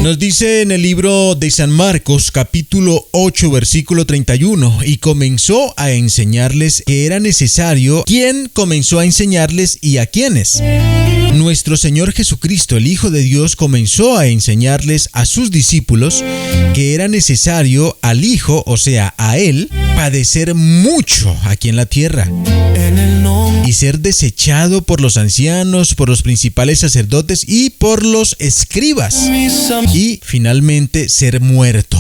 Nos dice en el libro de San Marcos, capítulo 8, versículo 31, y comenzó a enseñarles que era necesario. ¿Quién comenzó a enseñarles y a quiénes? Nuestro Señor Jesucristo, el Hijo de Dios, comenzó a enseñarles a sus discípulos que era necesario al Hijo, o sea, a Él, padecer mucho aquí en la tierra y ser desechado por los ancianos, por los principales sacerdotes y por los escribas, y finalmente ser muerto,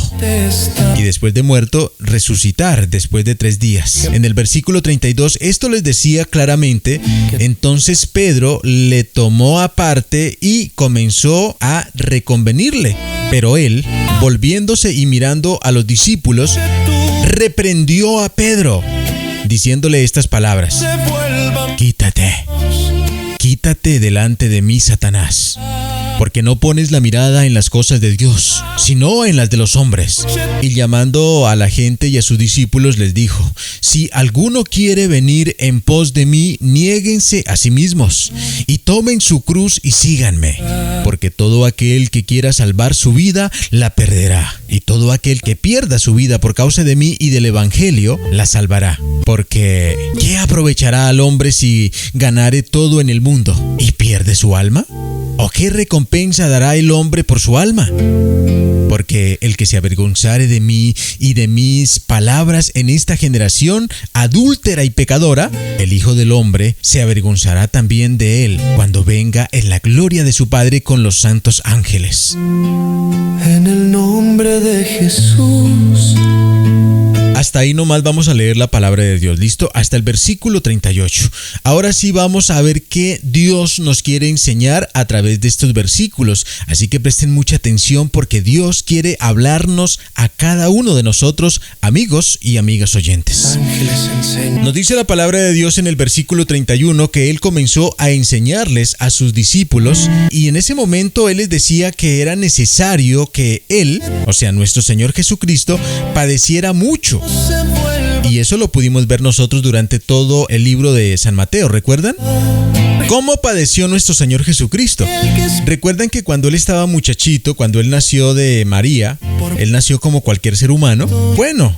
y después de muerto resucitar después de 3 días. En el versículo 32 esto les decía claramente. Entonces Pedro le tomó aparte y comenzó a reconvenirle, pero él, volviéndose y mirando a los discípulos, reprendió a Pedro, diciéndole estas palabras: Quítate delante de mí, Satanás, porque no pones la mirada en las cosas de Dios, sino en las de los hombres. Y llamando a la gente y a sus discípulos les dijo: si alguno quiere venir en pos de mí, niéguense a sí mismos y tomen su cruz y síganme, porque todo aquel que quiera salvar su vida la perderá, y todo aquel que pierda su vida por causa de mí y del evangelio la salvará. Porque ¿qué aprovechará al hombre si ganare todo en el mundo y pierde su alma? ¿O qué recompensa dará el hombre por su alma? Porque el que se avergonzare de mí y de mis palabras en esta generación adúltera y pecadora, el Hijo del Hombre se avergonzará también de él cuando venga en la gloria de su Padre con los santos ángeles. En el nombre de Jesús. Hasta ahí nomás vamos a leer la palabra de Dios, ¿listo? Hasta el versículo 38. Ahora sí vamos a ver qué Dios nos quiere enseñar a través de estos versículos. Así que presten mucha atención, porque Dios quiere hablarnos a cada uno de nosotros, amigos y amigas oyentes. Nos dice la palabra de Dios en el versículo 31 que Él comenzó a enseñarles a sus discípulos, y en ese momento Él les decía que era necesario que Él, o sea, nuestro Señor Jesucristo, padeciera mucho. Y eso lo pudimos ver nosotros durante todo el libro de San Mateo, ¿recuerdan? ¿Cómo padeció nuestro Señor Jesucristo? ¿Recuerdan que cuando Él estaba muchachito, cuando Él nació de María, Él nació como cualquier ser humano? Bueno,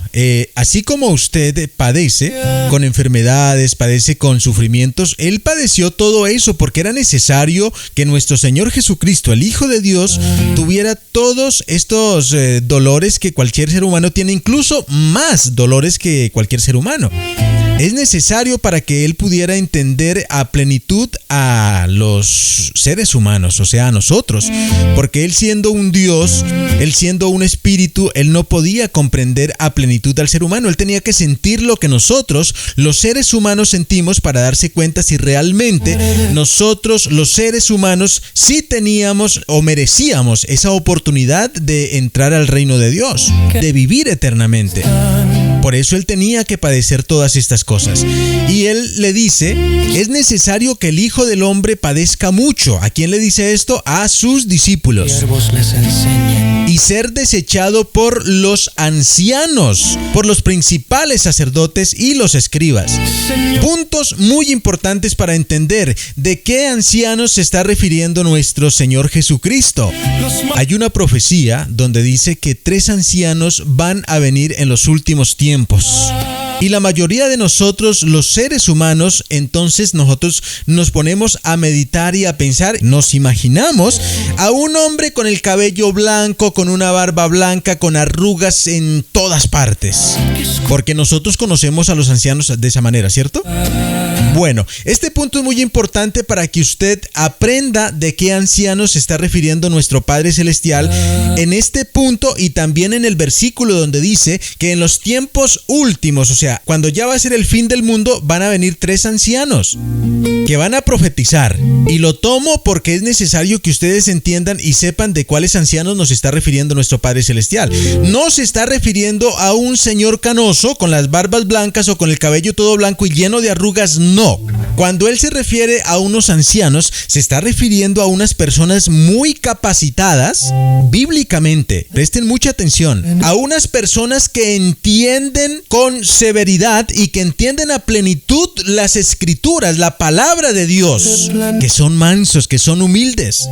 así como usted padece con enfermedades, padece con sufrimientos, Él padeció todo eso porque era necesario que nuestro Señor Jesucristo, el Hijo de Dios, tuviera todos estos dolores que cualquier ser humano tiene, incluso más dolores que cualquier ser humano. Es necesario para que Él pudiera entender a plenitud a los seres humanos, o sea, a nosotros, porque Él siendo un Dios, Él siendo un espíritu, Él no podía comprender a plenitud al ser humano. Él tenía que sentir lo que nosotros, los seres humanos, sentimos para darse cuenta si realmente nosotros, los seres humanos, sí teníamos o merecíamos esa oportunidad de entrar al reino de Dios, de vivir eternamente. Por eso Él tenía que padecer todas estas cosas. Y Él le dice, es necesario que el Hijo del Hombre padezca mucho. ¿A quién le dice esto? A sus discípulos. Y ser desechado por los ancianos, por los principales sacerdotes y los escribas. Puntos muy importantes para entender de qué ancianos se está refiriendo nuestro Señor Jesucristo. Hay una profecía donde dice que 3 ancianos van a venir en los últimos tiempos. Y la mayoría de nosotros, los seres humanos, entonces nosotros nos ponemos a meditar y a pensar, nos imaginamos a un hombre con el cabello blanco, con una barba blanca, con arrugas en todas partes, porque nosotros conocemos a los ancianos de esa manera, ¿cierto? Bueno, este punto es muy importante para que usted aprenda de qué ancianos se está refiriendo nuestro Padre Celestial en este punto, y también en el versículo donde dice que en los tiempos últimos, o sea, cuando ya va a ser el fin del mundo, van a venir 3 ancianos que van a profetizar. Y lo tomo porque es necesario que ustedes entiendan y sepan de cuáles ancianos nos está refiriendo nuestro Padre Celestial. No se está refiriendo a un señor canoso con las barbas blancas o con el cabello todo blanco y lleno de arrugas, no. Cuando Él se refiere a unos ancianos, se está refiriendo a unas personas muy capacitadas bíblicamente. Presten mucha atención. A unas personas que entienden con severidad severidad y que entienden a plenitud las escrituras, la palabra de Dios, que son mansos, que son humildes,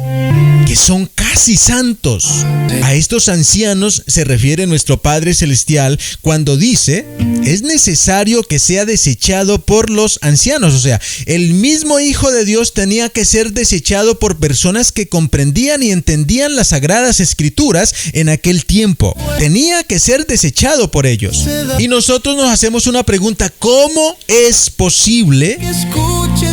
que son casi santos. A estos ancianos se refiere nuestro Padre Celestial cuando dice: es necesario que sea desechado por los ancianos. O sea, el mismo Hijo de Dios tenía que ser desechado por personas que comprendían y entendían las sagradas escrituras en aquel tiempo. Tenía que ser desechado por ellos. Y nosotros nos hacemos una pregunta: ¿cómo es posible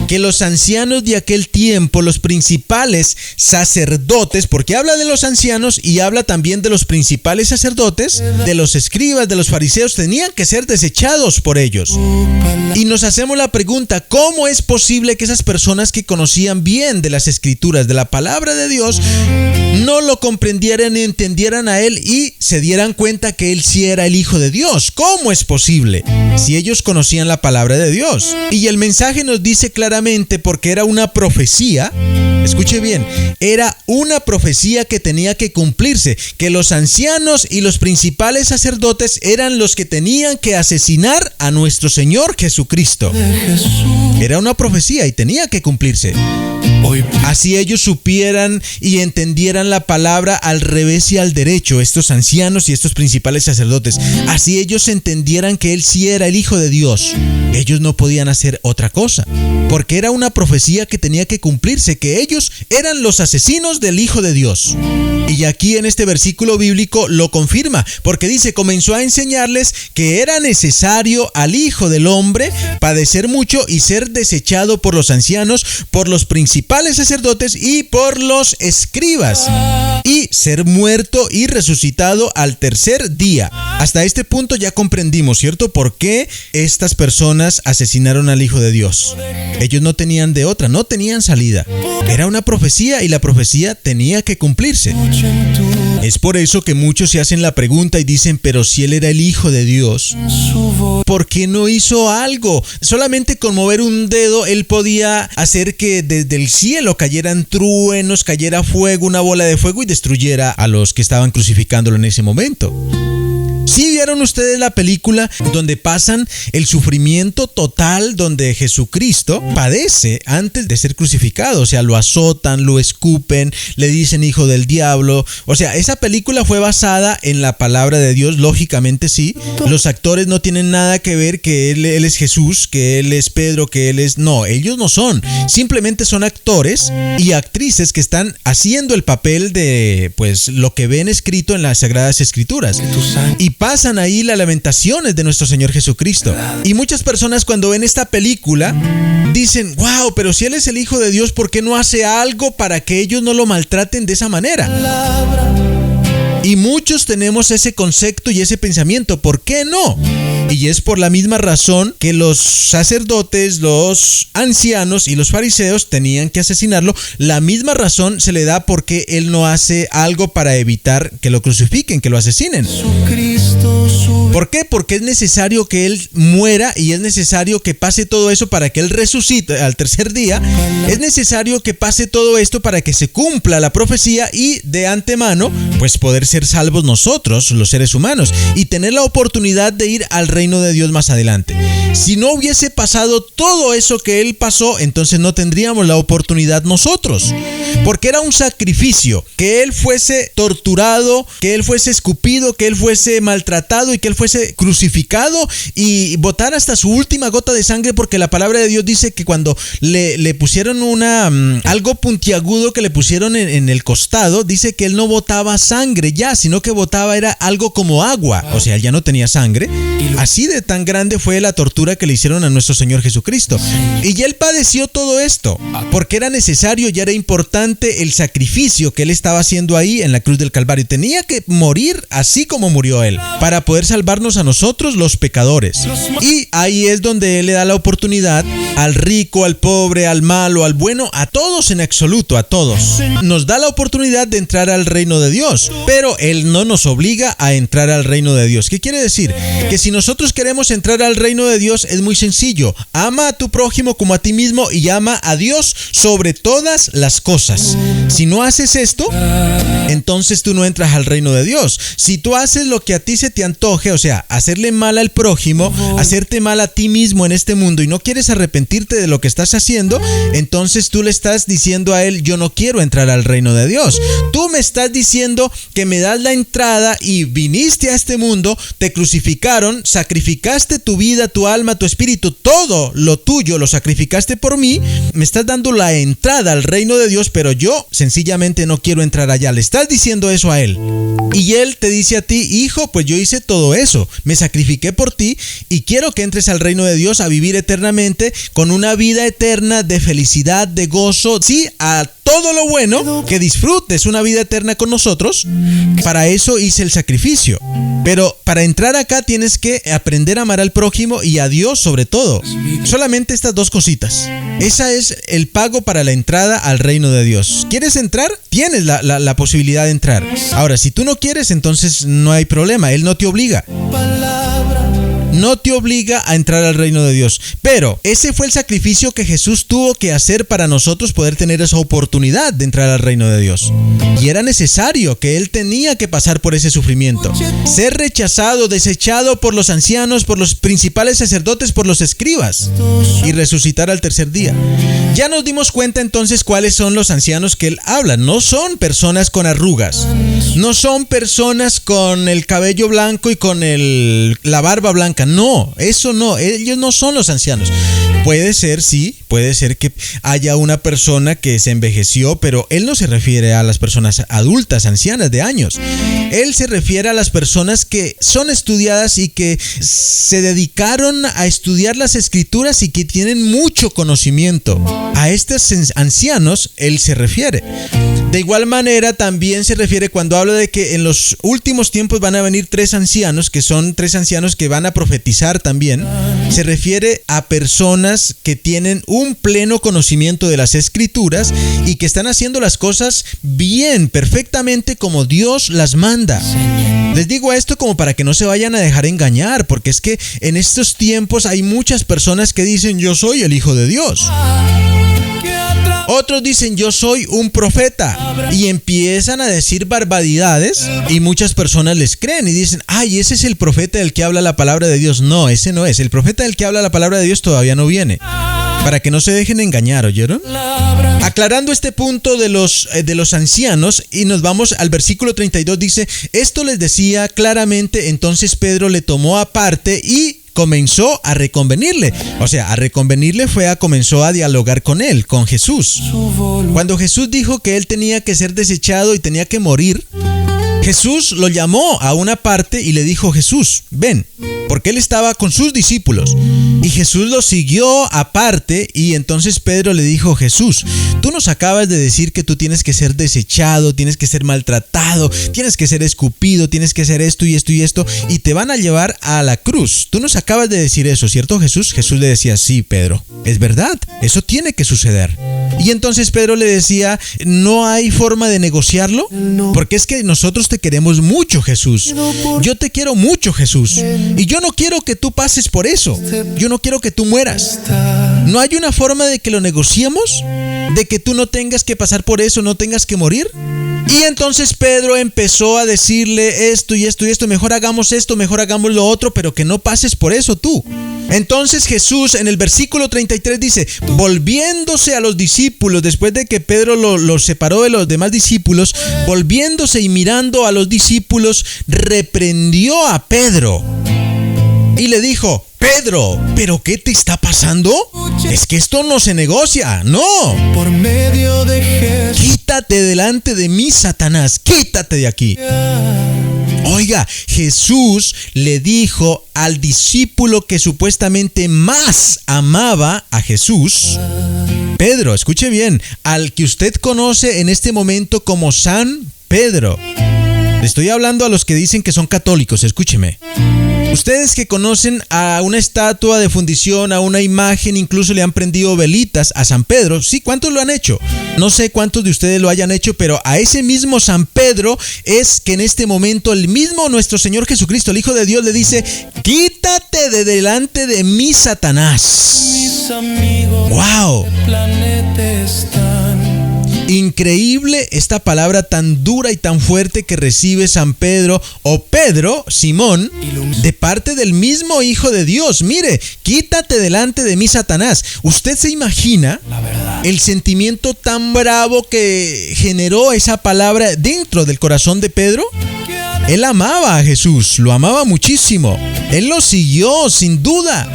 que los ancianos de aquel tiempo, los principales sacerdotes, porque habla de los ancianos y habla también de los principales sacerdotes, de los escribas, de los fariseos, tenían que ser desechados por ellos? Y nos hacemos la pregunta: ¿cómo es posible que esas personas que conocían bien de las escrituras, de la palabra de Dios, no lo comprendieran y entendieran a Él y se dieran cuenta que Él sí era el Hijo de Dios? ¿Cómo es posible? Si ellos conocían la palabra de Dios. Y el mensaje nos dice claramente, porque era una profecía, escuche bien, era una profecía que tenía que cumplirse, que los ancianos y los principales sacerdotes eran los que tenían que asesinar a nuestro Señor Jesucristo. Era una profecía y tenía que cumplirse. Así ellos supieran y entendieran la palabra al revés y al derecho, estos ancianos y estos principales sacerdotes. Así ellos entendieran que Él sí era el Hijo de Dios. Ellos no podían hacer otra cosa, porque era una profecía que tenía que cumplirse, que ellos eran los asesinos del Hijo de Dios. Y aquí en este versículo bíblico lo confirma, porque dice: comenzó a enseñarles que era necesario al Hijo del Hombre padecer mucho y ser desechado por los ancianos, por los principales sacerdotes y por los escribas, y ser muerto y resucitado al tercer día. Hasta este punto ya comprendimos, ¿cierto?, por qué estas personas asesinaron al Hijo de Dios. Ellos no tenían de otra, no tenían salida. Era una profecía y la profecía tenía que cumplirse. Es por eso que muchos se hacen la pregunta y dicen: pero si Él era el Hijo de Dios, ¿por qué no hizo algo? Solamente con mover un dedo Él podía hacer que desde el cielo cayeran truenos, cayera fuego, una bola de fuego, y destruyera a los que estaban crucificándolo en ese momento. ¿Sí vieron ustedes la película donde pasan el sufrimiento total, donde Jesucristo padece antes de ser crucificado? O sea, lo azotan, lo escupen, le dicen hijo del diablo. O sea, esa película fue basada en la palabra de Dios, lógicamente sí. Los actores no tienen nada que ver que él es Jesús, que Él es Pedro, que Él es... No, ellos no son. Simplemente son actores y actrices que están haciendo el papel de, pues, lo que ven escrito en las Sagradas Escrituras. Y pasan ahí las lamentaciones de nuestro Señor Jesucristo. Y muchas personas cuando ven esta película dicen: wow, pero si Él es el Hijo de Dios, ¿por qué no hace algo para que ellos no lo maltraten de esa manera? Y muchos tenemos ese concepto y ese pensamiento: ¿por qué no? Y es por la misma razón que los sacerdotes, los ancianos y los fariseos tenían que asesinarlo. La misma razón se le da porque Él no hace algo para evitar que lo crucifiquen, que lo asesinen. ¿Por qué? Porque es necesario que Él muera y es necesario que pase todo eso para que Él resucite al tercer día. Es necesario que pase todo esto para que se cumpla la profecía y de antemano, pues poder ser salvos nosotros, los seres humanos, y tener la oportunidad de ir al reino de Dios más adelante. Si no hubiese pasado todo eso que Él pasó, entonces no tendríamos la oportunidad nosotros, porque era un sacrificio que Él fuese torturado, que Él fuese escupido, que Él fuese maltratado y que Él fuese crucificado y botar hasta su última gota de sangre, porque la palabra de Dios dice que cuando le pusieron algo puntiagudo que le pusieron en el costado, dice que Él no botaba sangre ya, sino que botaba era algo como agua. O sea, Él ya no tenía sangre. Así de tan grande fue la tortura que le hicieron a nuestro Señor Jesucristo. Y Él padeció todo esto porque era necesario y era importante el sacrificio que Él estaba haciendo ahí en la cruz del Calvario. Tenía que morir así como murió Él para poder salvarnos a nosotros, los pecadores. Y ahí es donde Él le da la oportunidad al rico, al pobre, al malo, al bueno, a todos en absoluto, a todos. Nos da la oportunidad de entrar al reino de Dios, pero Él no nos obliga a entrar al reino de Dios. ¿Qué quiere decir? Que si nosotros queremos entrar al reino de Dios es muy sencillo. Ama a tu prójimo como a ti mismo y ama a Dios sobre todas las cosas. cosas. Si no haces esto, entonces tú no entras al reino de Dios. Si tú haces lo que a ti se te antoje, o sea, hacerle mal al prójimo, hacerte mal a ti mismo en este mundo y no quieres arrepentirte de lo que estás haciendo, entonces tú le estás diciendo a él: yo no quiero entrar al reino de Dios. Tú me estás diciendo que me das la entrada y viniste a este mundo, te crucificaron, sacrificaste tu vida, tu alma, tu espíritu, todo lo tuyo lo sacrificaste por mí, me estás dando la entrada al reino de Dios, pero yo sencillamente no quiero entrar allá. Le estás diciendo eso a él. Y él te dice a ti: hijo, pues yo hice todo eso, me sacrifiqué por ti y quiero que entres al reino de Dios a vivir eternamente con una vida eterna de felicidad, de gozo, sí, a todo lo bueno, que disfrutes una vida eterna con nosotros. Para eso hice el sacrificio. Pero para entrar acá tienes que aprender a amar al prójimo y a Dios sobre todo. Solamente estas dos cositas. Esa es el pago para la entrada al reino de Dios. ¿Quieres entrar? Tienes la posibilidad de entrar. Ahora, si tú no quieres, entonces no hay problema. Él no te obliga. No te obliga a entrar al reino de Dios. Pero ese fue el sacrificio que Jesús tuvo que hacer para nosotros poder tener esa oportunidad de entrar al reino de Dios. Y era necesario, que Él tenía que pasar por ese sufrimiento. Ser rechazado, desechado por los ancianos, por los principales sacerdotes, por los escribas. Y resucitar al tercer día. Ya nos dimos cuenta entonces cuáles son los ancianos que Él habla. No son personas con arrugas. No son personas con el cabello blanco y con la barba blanca. No, eso no, ellos no son los ancianos. Puede ser, sí, puede ser que haya una persona que se envejeció, pero Él no se refiere a las personas adultas, ancianas de años. Él se refiere a las personas que son estudiadas y que se dedicaron a estudiar las escrituras y que tienen mucho conocimiento. A estos ancianos Él se refiere. De igual manera también se refiere cuando habla de que en los últimos tiempos van a venir tres ancianos, que son tres ancianos que van a profetizar también. Se refiere a personas que tienen un pleno conocimiento de las escrituras y que están haciendo las cosas bien, perfectamente como Dios las manda. Les digo esto como para que no se vayan a dejar engañar, porque es que en estos tiempos hay muchas personas que dicen: yo soy el Hijo de Dios. Otros dicen: yo soy un profeta, y empiezan a decir barbaridades y muchas personas les creen y dicen: ay, ese es el profeta del que habla la palabra de Dios. No, ese no es. El profeta del que habla la palabra de Dios todavía no viene. Para que no se dejen engañar, ¿oyeron? Aclarando este punto de los ancianos, y nos vamos al versículo 32, dice: esto les decía claramente, entonces Pedro le tomó aparte y comenzó a reconvenirle. O sea, a reconvenirle comenzó a dialogar con él, con Jesús. Cuando Jesús dijo que él tenía que ser desechado y tenía que morir, Jesús lo llamó a una parte y le dijo: Jesús, ven, porque él estaba con sus discípulos. Y Jesús lo siguió aparte, y entonces Pedro le dijo: Jesús, tú nos acabas de decir que tú tienes que ser desechado, tienes que ser maltratado, tienes que ser escupido, tienes que hacer esto y esto y esto, y te van a llevar a la cruz. Tú nos acabas de decir eso, ¿cierto, Jesús? Jesús le decía: sí, Pedro, es verdad, eso tiene que suceder. Y entonces Pedro le decía: ¿no hay forma de negociarlo? Porque es que nosotros te queremos mucho, Jesús. Yo te quiero mucho, Jesús. Y yo no quiero que tú pases por eso. Yo no quiero que tú mueras. ¿No hay una forma de que lo negociemos? ¿De que tú no tengas que pasar por eso, no tengas que morir? Y entonces Pedro empezó a decirle esto y esto y esto: mejor hagamos esto, mejor hagamos lo otro, pero que no pases por eso tú. Entonces Jesús en el versículo 33 dice: volviéndose a los discípulos, después de que Pedro los separó de los demás discípulos, volviéndose y mirando a los discípulos, reprendió a Pedro y le dijo: Pedro, ¿pero qué te está pasando? Es que esto no se negocia, no. Por medio de Jesús. Quítate delante de mí, Satanás, quítate de aquí. Oiga, Jesús le dijo al discípulo que supuestamente más amaba a Jesús: Pedro, escuche bien, al que usted conoce en este momento como San Pedro. Le estoy hablando a los que dicen que son católicos, escúcheme. Ustedes que conocen a una estatua de fundición, a una imagen, incluso le han prendido velitas a San Pedro. Sí, ¿cuántos lo han hecho? No sé cuántos de ustedes lo hayan hecho, pero a ese mismo San Pedro es que en este momento el mismo nuestro Señor Jesucristo, el Hijo de Dios, le dice: quítate de delante de mí, Satanás. Mis amigos ¡Wow! del planeta están. Increíble esta palabra tan dura y tan fuerte que recibe San Pedro, o Pedro, Simón, de parte del mismo Hijo de Dios. Mire, quítate delante de mí, Satanás. ¿Usted se imagina el sentimiento tan bravo que generó esa palabra dentro del corazón de Pedro? Él amaba a Jesús, lo amaba muchísimo. Él lo siguió, sin duda.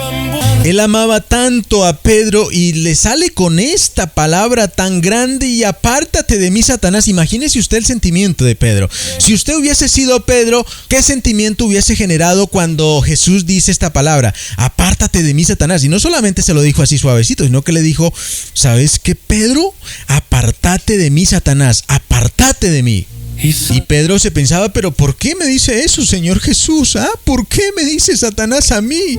Él amaba tanto a Pedro y le sale con esta palabra tan grande: y apártate de mí, Satanás. Imagínese usted el sentimiento de Pedro. Si usted hubiese sido Pedro, ¿qué sentimiento hubiese generado cuando Jesús dice esta palabra? Apártate de mí, Satanás. Y no solamente se lo dijo así suavecito, sino que le dijo: ¿sabes qué, Pedro? Apártate de mí, Satanás. Apártate de mí. Y Pedro se pensaba: ¿pero por qué me dice eso, Señor Jesús? ¿Por qué me dice Satanás a mí?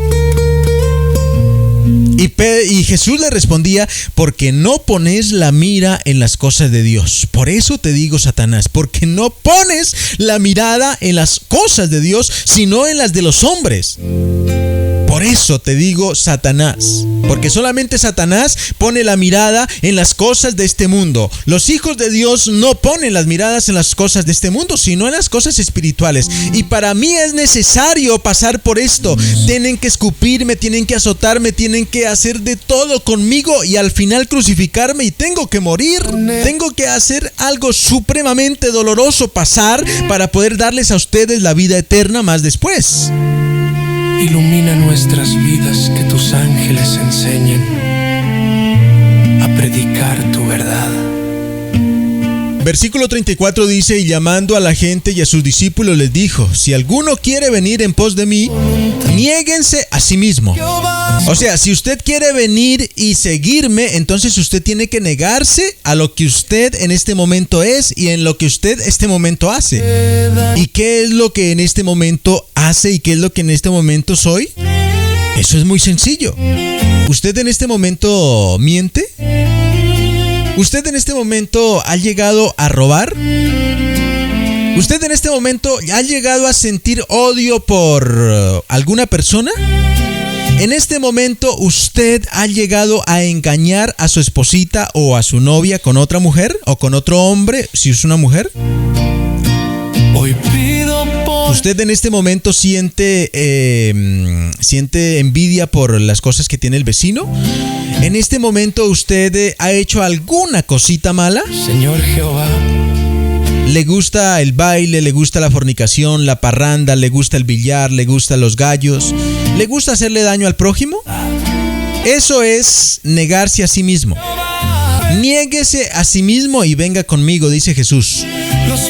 Y Jesús le respondía: porque no pones la mira en las cosas de Dios. Por eso te digo, Satanás, porque no pones la mirada en las cosas de Dios, sino en las de los hombres. Por eso te digo, Satanás, porque solamente Satanás pone la mirada en las cosas de este mundo. Los hijos de Dios no ponen las miradas en las cosas de este mundo, sino en las cosas espirituales. Y para mí es necesario pasar por esto. Tienen que escupirme, tienen que azotarme, tienen que hacer de todo conmigo y al final crucificarme, y tengo que morir. Tengo que hacer algo supremamente doloroso pasar para poder darles a ustedes la vida eterna más después. Ilumina nuestras vidas, que tus ángeles enseñen a predicar tu verdad. Versículo 34 dice: y llamando a la gente y a sus discípulos les dijo: si alguno quiere venir en pos de mí, niéguense a sí mismo. O sea, si usted quiere venir y seguirme, entonces usted tiene que negarse a lo que usted en este momento es y en lo que usted este momento hace. ¿Y qué es lo que en este momento hace y qué es lo que en este momento soy? Eso es muy sencillo. ¿Usted en este momento miente? ¿Usted en este momento ha llegado a robar? ¿Usted en este momento ha llegado a sentir odio por alguna persona? ¿En este momento usted ha llegado a engañar a su esposita o a su novia con otra mujer o con otro hombre, si es una mujer? Hoy pido por... ¿Usted en este momento siente envidia por las cosas que tiene el vecino? ¿En este momento usted ha hecho alguna cosita mala? Señor Jehová, ¿le gusta el baile? ¿Le gusta la fornicación, la parranda? ¿Le gusta el billar? ¿Le gustan los gallos? ¿Le gusta hacerle daño al prójimo? Eso es negarse a sí mismo. Niéguese a sí mismo y venga conmigo, dice Jesús.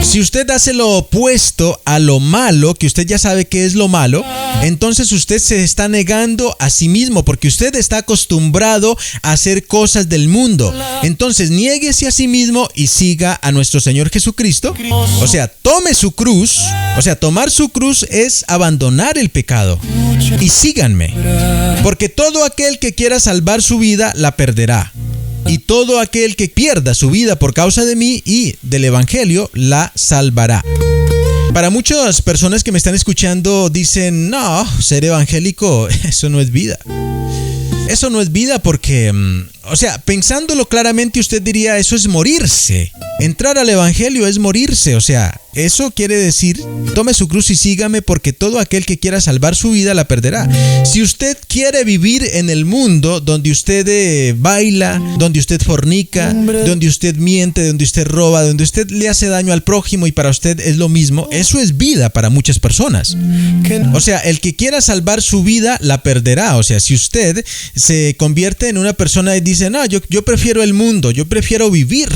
Si usted hace lo opuesto a lo malo, que usted ya sabe que es lo malo, entonces usted se está negando a sí mismo, porque usted está acostumbrado a hacer cosas del mundo. Entonces niéguese a sí mismo y siga a nuestro Señor Jesucristo. O sea, tome su cruz. O sea, tomar su cruz es abandonar el pecado. Y síganme, porque todo aquel que quiera salvar su vida la perderá. Y todo aquel que pierda su vida por causa de mí y del Evangelio la salvará. Para muchas personas que me están escuchando dicen: no, ser evangélico, eso no es vida. Eso no es vida porque, pensándolo claramente, usted diría: eso es morirse. Entrar al Evangelio es morirse. O sea, eso quiere decir: tome su cruz y sígame, porque todo aquel que quiera salvar su vida la perderá. Si usted quiere vivir en el mundo donde usted baila, donde usted fornica, donde usted miente, donde usted roba, donde usted le hace daño al prójimo y para usted es lo mismo, eso es vida para muchas personas. O sea, el que quiera salvar su vida la perderá. O sea, si usted se convierte en una persona y dice: no, yo prefiero el mundo, yo prefiero vivir.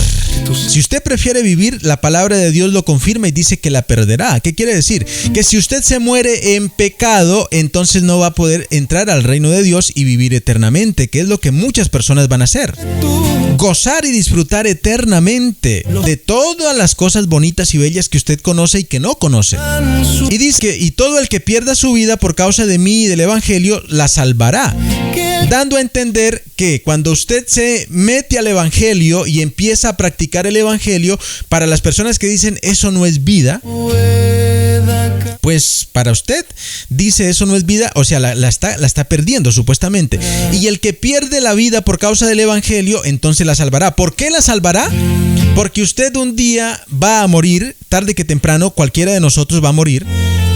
Si usted prefiere vivir, la palabra de Dios lo confirma y dice que la perderá. ¿Qué quiere decir? Que si usted se muere en pecado, entonces no va a poder entrar al reino de Dios y vivir eternamente, que es lo que muchas personas van a hacer. Gozar y disfrutar eternamente de todas las cosas bonitas y bellas que usted conoce y que no conoce. Y dice que y todo el que pierda su vida por causa de mí y del Evangelio la salvará. Dando a entender que cuando usted se mete al Evangelio y empieza a practicar el Evangelio, para las personas que dicen eso no es vida, pues para usted dice eso no es vida, o sea, la está perdiendo supuestamente. Y el que pierde la vida por causa del evangelio, entonces la salvará. ¿Por qué la salvará? Porque usted un día va a morir, tarde que temprano, cualquiera de nosotros va a morir,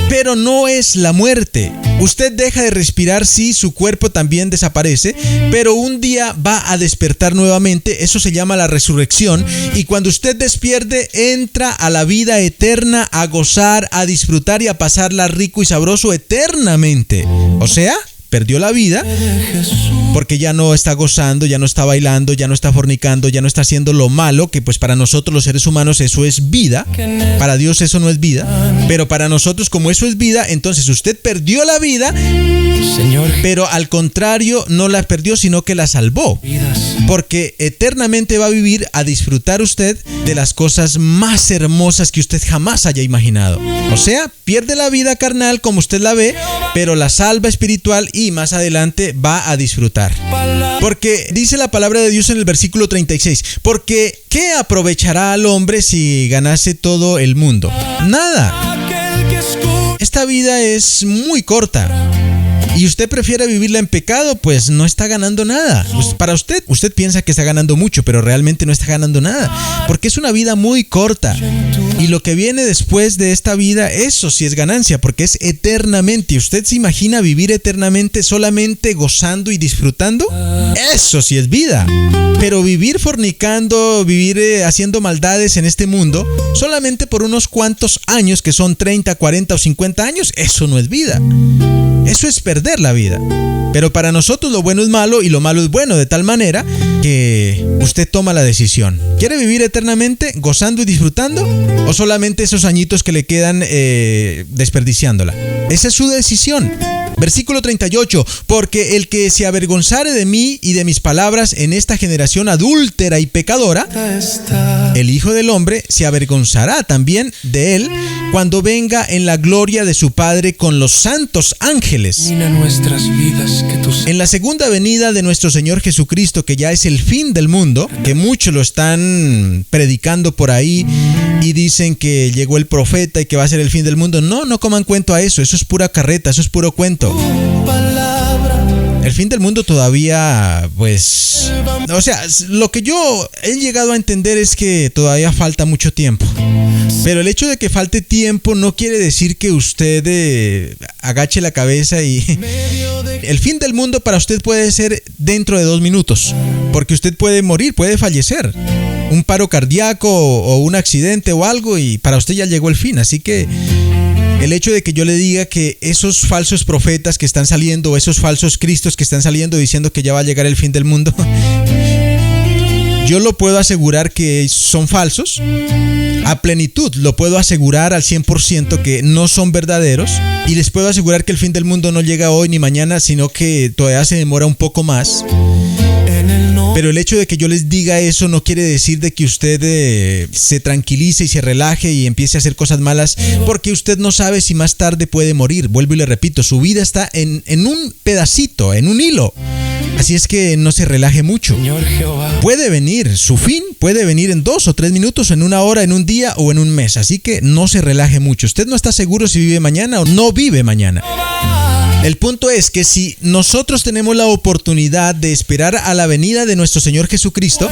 pero no es la muerte. Usted deja de respirar, sí, su cuerpo también desaparece, pero un día va a despertar nuevamente. Eso se llama la resurrección. Y cuando usted despierte, entra a la vida eterna, a gozar, a disfrutar y a pasarla rico y sabroso eternamente. O sea, perdió la vida porque ya no está gozando, ya no está bailando, ya no está fornicando, ya no está haciendo lo malo, que pues para nosotros los seres humanos eso es vida. Para Dios eso no es vida, pero para nosotros como eso es vida, entonces usted perdió la vida, pero al contrario no la perdió, sino que la salvó, porque eternamente va a vivir, a disfrutar usted de las cosas más hermosas que usted jamás haya imaginado. O sea, pierde la vida carnal como usted la ve, pero la salva espiritual y más adelante va a disfrutar. Porque dice la palabra de Dios en el versículo 36, porque ¿qué aprovechará al hombre si ganase todo el mundo? Nada. Esta vida es muy corta. Y usted prefiere vivirla en pecado, pues no está ganando nada. Pues para usted piensa que está ganando mucho, pero realmente no está ganando nada, porque es una vida muy corta. Y lo que viene después de esta vida, eso sí es ganancia, porque es eternamente. ¿Usted se imagina vivir eternamente solamente gozando y disfrutando? Eso sí es vida. Pero vivir fornicando, vivir haciendo maldades en este mundo, solamente por unos cuantos años, que son 30, 40 o 50 años, eso no es vida. Eso es perder la vida. Pero para nosotros lo bueno es malo y lo malo es bueno, de tal manera que usted toma la decisión. ¿Quiere vivir eternamente gozando y disfrutando? ¿O solamente esos añitos que le quedan desperdiciándola? Esa es su decisión. Versículo 38, porque el que se avergonzare de mí y de mis palabras en esta generación adúltera y pecadora, el Hijo del Hombre se avergonzará también de él cuando venga en la gloria de su Padre con los santos ángeles. En la segunda venida de nuestro Señor Jesucristo, que ya es el fin del mundo, que muchos lo están predicando por ahí y dicen que llegó el profeta y que va a ser el fin del mundo. No coman cuento a eso, eso es pura carreta, eso es puro cuento. El fin del mundo todavía, pues, o sea, lo que yo he llegado a entender es que todavía falta mucho tiempo. Pero el hecho de que falte tiempo no quiere decir que usted agache la cabeza y... El fin del mundo para usted puede ser dentro de 2 minutos, porque usted puede morir, puede fallecer. Un paro cardíaco o un accidente o algo y para usted ya llegó el fin, así que... El hecho de que yo le diga que esos falsos profetas que están saliendo, o esos falsos cristos que están saliendo diciendo que ya va a llegar el fin del mundo, yo lo puedo asegurar que son falsos. A plenitud lo puedo asegurar al 100% que no son verdaderos. Y les puedo asegurar que el fin del mundo no llega hoy ni mañana, sino que todavía se demora un poco más. Pero el hecho de que yo les diga eso no quiere decir de que usted se tranquilice y se relaje y empiece a hacer cosas malas, porque usted no sabe si más tarde puede morir. Vuelvo y le repito, su vida está en un pedacito, en un hilo. Así es que no se relaje mucho. Puede venir, su fin puede venir en 2 o 3 minutos, en 1 hora, en un día o en un mes. Así que no se relaje mucho. Usted no está seguro si vive mañana o no vive mañana. El punto es que si nosotros tenemos la oportunidad de esperar a la venida de nuestro Señor Jesucristo,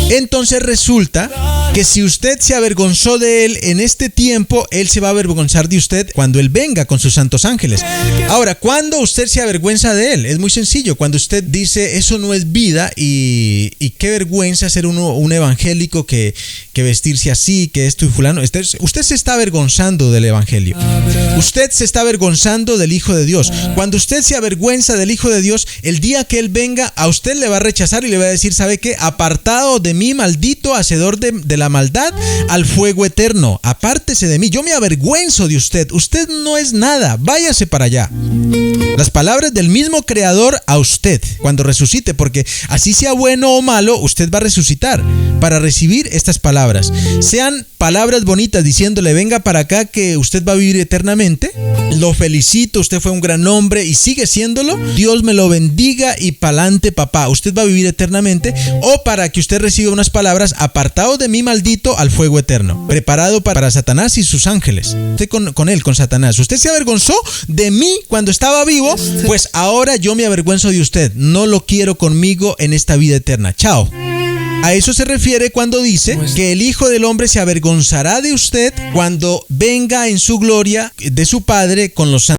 entonces resulta que si usted se avergonzó de Él en este tiempo, Él se va a avergonzar de usted cuando Él venga con sus santos ángeles. Ahora, ¿cuándo usted se avergüenza de Él? Es muy sencillo, cuando usted dice eso no es vida y qué vergüenza ser un evangélico que vestirse así, que esto y fulano. Usted se está avergonzando del evangelio. Usted se está avergonzando del Hijo de Dios. Cuando usted se avergüenza del Hijo de Dios, el día que Él venga, a usted le va a rechazar y le va a decir, ¿sabe qué? Apartado de mí, maldito, hacedor de la maldad, al fuego eterno. Apártese de mí, yo me avergüenzo de usted. Usted no es nada, váyase para allá. Las palabras del mismo Creador a usted cuando resucite, porque así sea bueno o malo, usted va a resucitar para recibir estas palabras. Sean palabras bonitas diciéndole venga para acá que usted va a vivir eternamente, lo felicito, usted fue un gran hombre y sigue siéndolo, Dios me lo bendiga y pa'lante papá, usted va a vivir eternamente, o para que usted reciba unas palabras, apartado de mí maldito al fuego eterno, preparado para Satanás y sus ángeles. Usted con Satanás, usted se avergonzó de mí cuando estaba vivo, pues ahora yo me avergüenzo de usted, no lo quiero conmigo en esta vida eterna, chao. A eso se refiere cuando dice que el Hijo del Hombre se avergonzará de usted cuando venga en su gloria de su Padre con los santos.